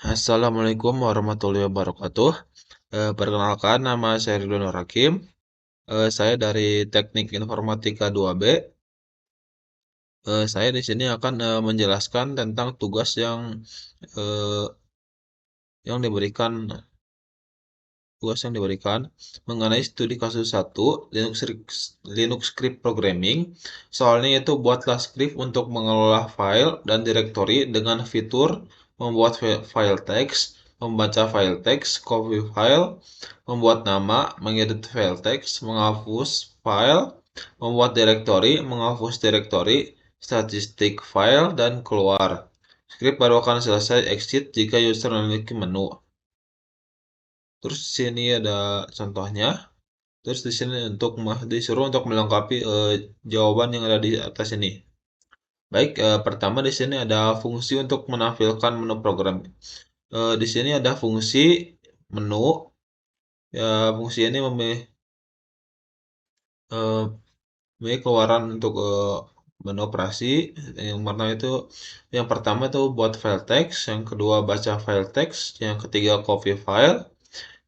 Assalamualaikum warahmatullahi wabarakatuh. Perkenalkan, nama saya Ridwan Nur Hakim. Saya dari Teknik Informatika 2B. Saya di sini akan menjelaskan tentang tugas eh, yang diberikan mengenai studi kasus 1 Linux Script Programming. Soalnya itu buatlah script untuk mengelola file dan directory dengan fitur membuat file teks, membaca file teks, copy file, membuat nama, mengedit file teks, menghapus file, membuat directory, menghapus directory, statistik file, dan keluar. Script baru akan selesai exit jika user memiliki menu. Terus di sini ada contohnya. Terus di sini disuruh untuk melengkapi jawaban yang ada di atas ini. Baik, pertama di sini ada fungsi untuk menampilkan menu program. Di sini ada fungsi menu. Ya, fungsi ini eh, memiliki keluaran untuk menu operasi. Yang pertama itu buat file text, yang kedua baca file text, yang ketiga copy file.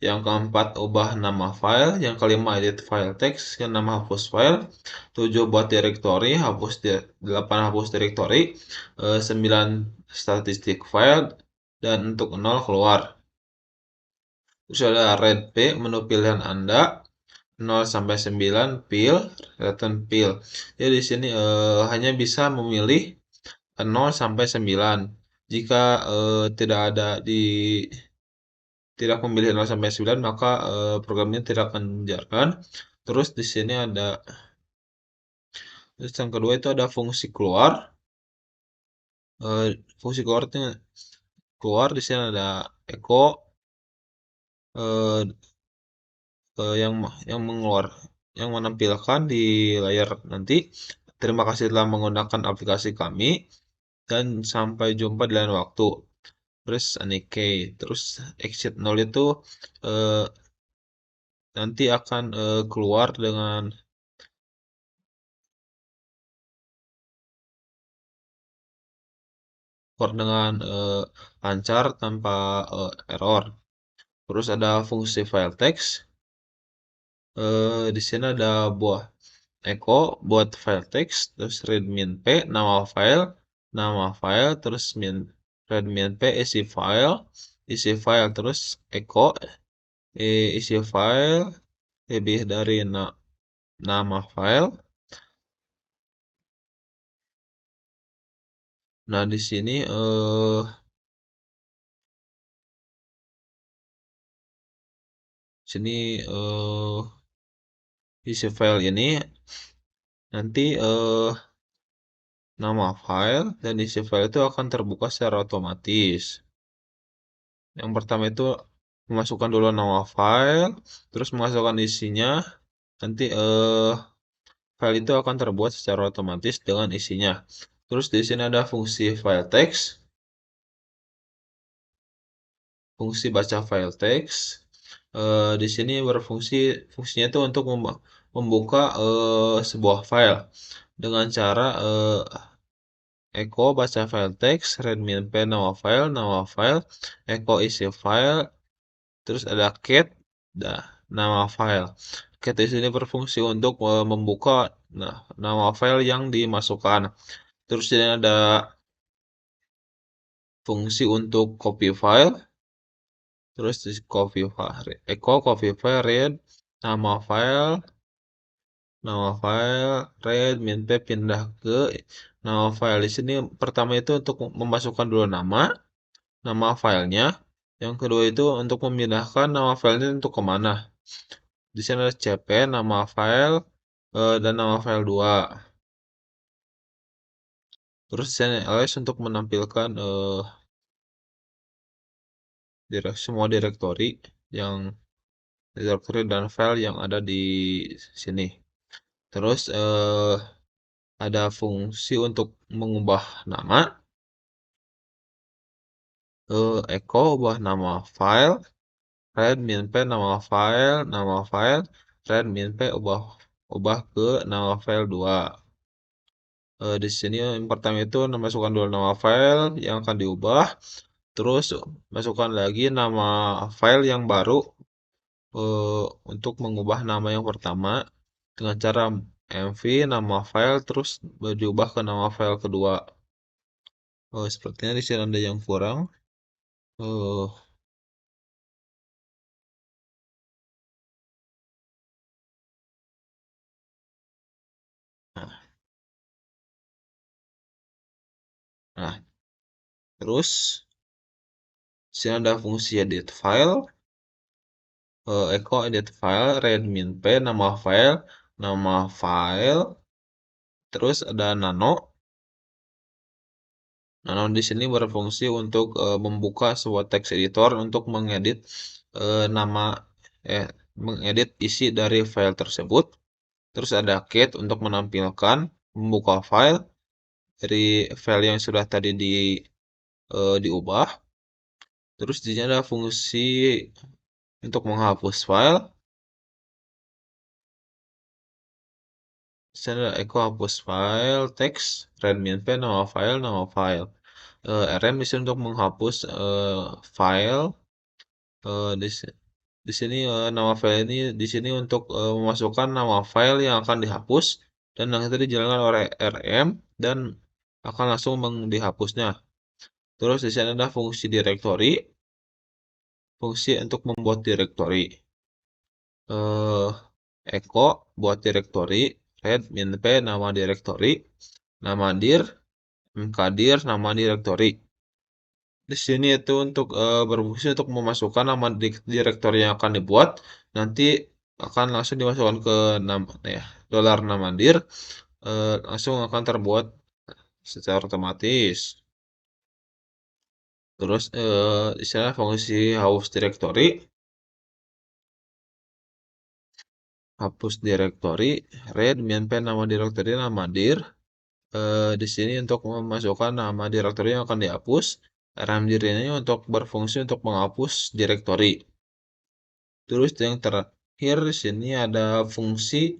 Yang keempat, ubah nama file. Yang kelima, edit file text. Yang enam, hapus file. 7, buat directory. 8, hapus directory. 9, statistik file. Dan untuk 0, keluar. Terus ada read P, menu pilihan Anda. 0 sampai 9, pil, return pil. Jadi di sini hanya bisa memilih 0 sampai 9. Jika tidak memilih 0 sampai 9, maka programnya tidak akan dijalankan. Terus di sini terus yang kedua itu ada fungsi keluar. Fungsi keluar itu keluar di sini ada echo eh, yang menampilkan di layar nanti. Terima kasih telah menggunakan aplikasi kami dan sampai jumpa di lain waktu. Terus Anike, terus exit 0 itu eh, nanti akan keluar dengan lancar tanpa error. Terus ada fungsi file text. Di sini ada buah echo buat file text, terus read min p nama file, terus read min p isi file, terus echo isi file lebih dari nama file. Nah, di sini isi file ini nanti nama file dan isi file itu akan terbuka secara otomatis. Yang pertama itu memasukkan dulu nama file, terus memasukkan isinya. Nanti file itu akan terbuat secara otomatis dengan isinya. Terus di sini ada fungsi file text, fungsi baca file text. Di sini fungsinya itu untuk membuka sebuah file dengan cara echo baca file text, read min p nama file, echo isi file, terus ada cat, nama file. Cat di sini berfungsi untuk membuka nama file yang dimasukkan. Terus ini ada fungsi untuk copy file. Terus di copy file, echo copy file, read nama file, read min p pindah ke nama file. Di sini pertama itu untuk memasukkan dulu nama filenya. Yang kedua itu untuk memindahkan nama filenya untuk kemana. Di sini ada cp nama file dan nama file 2. Terus di sini ls untuk menampilkan semua directory dan file yang ada di sini. Terus ada fungsi untuk mengubah nama. Echo ubah nama file, read min p nama file, read min p ubah ke nama file 2. Di sini yang pertama itu masukkan dulu nama file yang akan diubah. Terus masukkan lagi nama file yang baru untuk mengubah nama yang pertama dengan cara mv nama file terus diubah ke nama file kedua. Sepertinya di sini ada yang kurang. Eh, nah, nah, terus di sini ada fungsi edit file, echo edit file, readmin p nama file, terus ada nano. Nano di sini berfungsi untuk membuka sebuah text editor untuk mengedit nama mengedit isi dari file tersebut. Terus ada cat untuk menampilkan membuka file dari file yang sudah tadi diubah. Terus di sini ada fungsi untuk menghapus file. Di sini ada echo hapus file, teks, readmin p nama file. rm di sini untuk menghapus file. Di sini nama file ini di sini untuk memasukkan nama file yang akan dihapus dan yang itu dijalankan oleh rm dan akan langsung dihapusnya. Terus di sini ada fungsi directory, fungsi untuk membuat directory. Eh, echo buat directory, read min-p nama directory, nama dir, mkdir nama directory. Di sini itu untuk berfungsi untuk memasukkan nama directory yang akan dibuat, nanti akan langsung dimasukkan ke nama ya, dolar nama dir, langsung akan terbuat secara otomatis. Terus di sana fungsi house directory, hapus directory, read min-p nama directory nama dir. Di sini untuk memasukkan nama directory yang akan dihapus, rmdir ini untuk berfungsi untuk menghapus directory. Terus yang terakhir di sini ada fungsi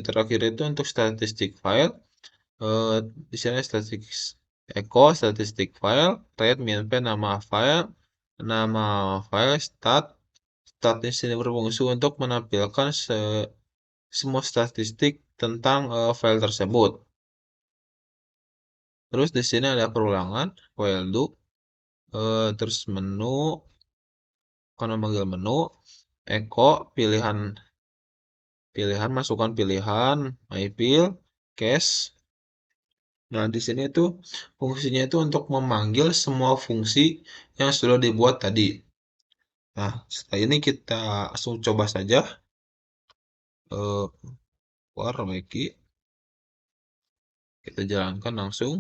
terakhir itu untuk statistik file. Eh, di sini statistik echo statistik file, read min-p nama file stat. Stat di sini berfungsi untuk menampilkan semua statistik tentang file tersebut. Terus di sini ada perulangan while do, terus menu, kalau memanggil menu, echo pilihan pilihan masukkan pilihan, myfill, cache. Nah, di sini itu fungsinya itu untuk memanggil semua fungsi yang sudah dibuat tadi. Nah, setelah ini kita langsung coba saja. Eh, Wiki, kita jalankan langsung.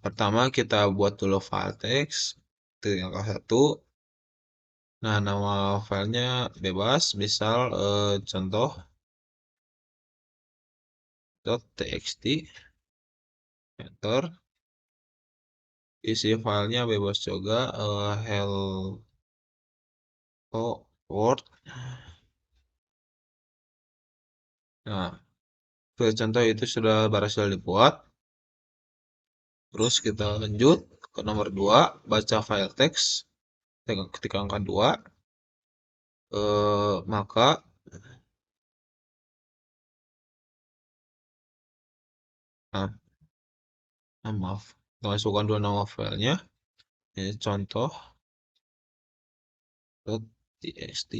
Pertama kita buat dulu file text, yang satu. Nah, nama filenya bebas, misal contoh .txt, enter. Isi filenya bebas juga, hello world. Nah, contoh itu sudah berhasil dibuat. Terus kita lanjut ke nomor 2, baca file teks. Ketika angka 2, maka nah, maaf, masukkan dua nama filenya. Ini contoh .txt.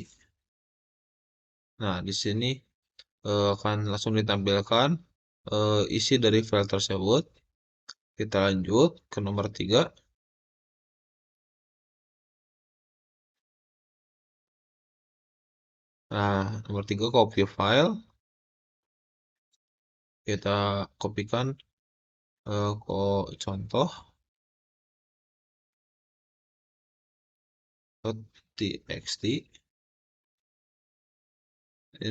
Nah, di sini akan langsung ditampilkan isi dari file tersebut. Kita lanjut ke nomor 3. Nah, nomor 3 copy file. Kita kopikan contoh .txt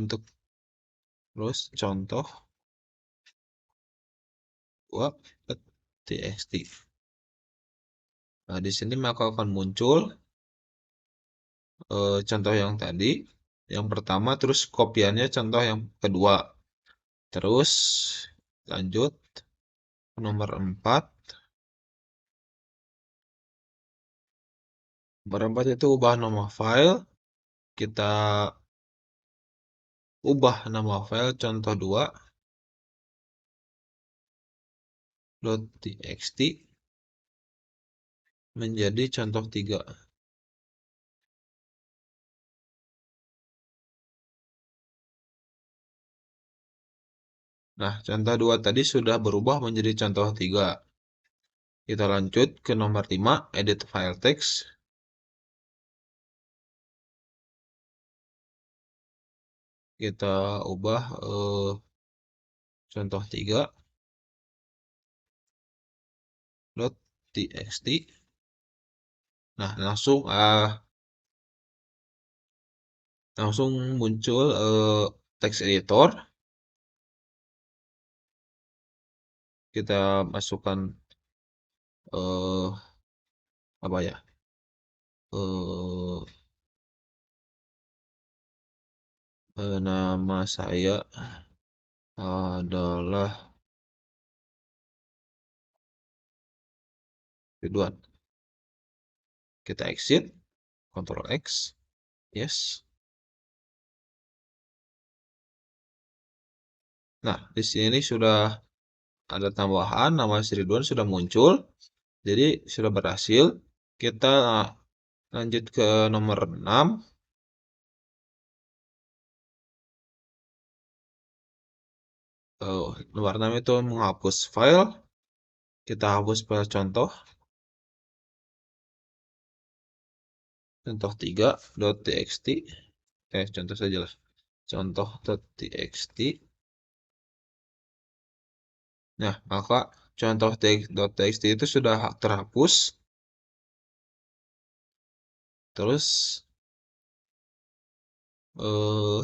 untuk terus contoh .txt. Nah, di sini maka akan muncul contoh yang tadi, yang pertama, terus kopiannya contoh yang kedua. Terus lanjut nomor 4. Nomor 4 itu ubah nama file. Kita ubah nama file contoh 2.txt menjadi contoh 3. Nah, contoh 2 tadi sudah berubah menjadi contoh 3. Kita lanjut ke nomor 5, edit file text. Kita ubah contoh 3.txt. Nah, langsung muncul text editor. Kita masukkan eh apa ya? eh Nama saya adalah Ridwan. Kita exit, Ctrl X, yes. Nah, di sini sudah ada tambahan nama si Ridwan sudah muncul. Jadi sudah berhasil. Kita lanjut ke nomor 6. Nomor 6 itu menghapus file. Kita hapus file contoh 3.txt. Contoh saja lah. Contoh.txt. Nah, maka contoh.txt itu sudah terhapus. Terus eh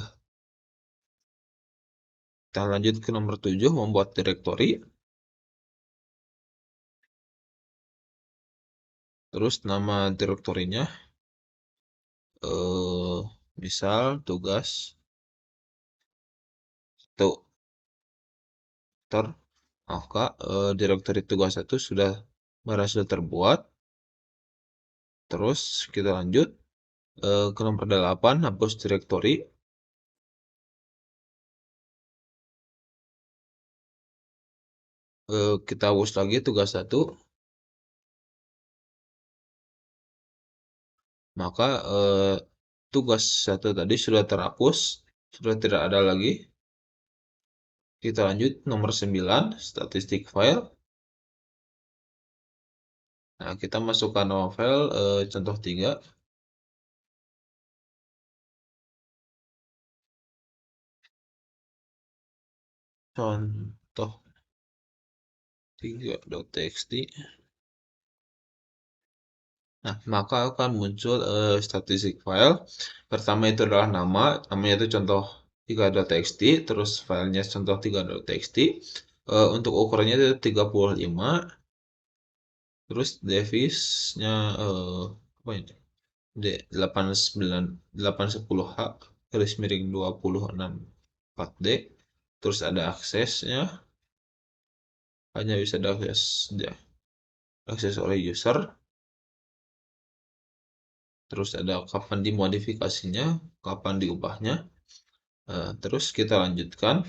kita lanjut ke nomor 7, membuat direktori. Terus nama direktorinya misal tugas tutor. Maka direktori tugas itu sudah berhasil terbuat. Terus kita lanjut ke nomor 8, hapus direktori. Kita hapus lagi tugas 1. Maka tugas 1 tadi sudah terhapus, sudah tidak ada lagi. Kita lanjut nomor 9, statistik file. Nah, kita masukkan nama file contoh 3. Contoh 3.txt. Nah, maka akan muncul statistik file. Pertama itu adalah namanya itu contoh 3.txt, terus filenya contoh 3.txt. Untuk ukurannya itu 35, terus devisnya apa ini? 810H garis miring 2064D. Terus ada aksesnya, hanya bisa diakses oleh user. Terus ada kapan dimodifikasinya, kapan diubahnya. Terus kita lanjutkan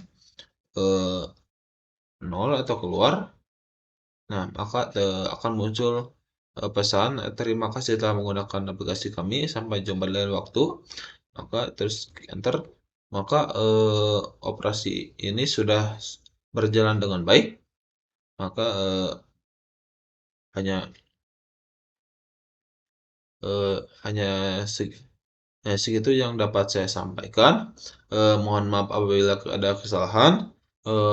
0 atau keluar. Nah, maka akan muncul pesan, terima kasih telah menggunakan aplikasi kami, sampai jumpa di lain waktu. Maka terus enter. Maka operasi ini sudah berjalan dengan baik. Maka hanya hanya segitu yang dapat saya sampaikan. Mohon maaf apabila ada kesalahan.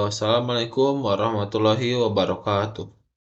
Assalamualaikum warahmatullahi wabarakatuh.